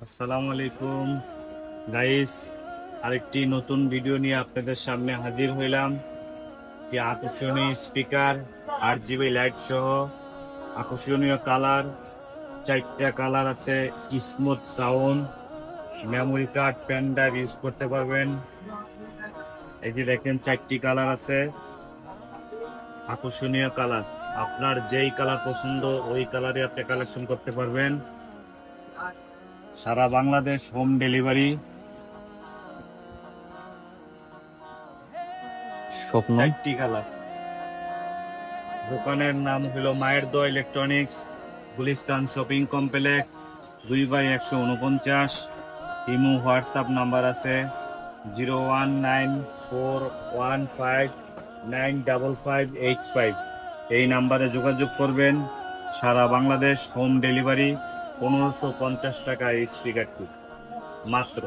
আসসালামু আলাইকুম গাইস, আরেকটি নতুন ভিডিও নিয়ে আপনাদের সামনে হাজির হইলাম। কি আকর্ষণীয় স্পিকার, 8 জিবি লাইট সহ আকর্ষণীয় কালার, 4টা কালার আছে, smooth sound, memory card, pen drive use করতে পারবেন। এই যে দেখেন 4টি কালার আছে, আকর্ষণীয় কালার। আপনার যেই কালার পছন্দ ওই কালারে আপনি কালেকশন করতে পারবেন। সারা বাংলাদেশ হোম ডেলিভারি। স্বপ্ন 4টি কালার। দোকানের নাম হলো মায়ের দোয়া electronics, Gulistan shopping complex, 2/149। Imo WhatsApp number আছে 01941595585। এই নাম্বারে যোগাযোগ করবেন। সারা বাংলাদেশ হোম ডেলিভারি, 1550 টাকা এই স্পিকারটি মাত্র।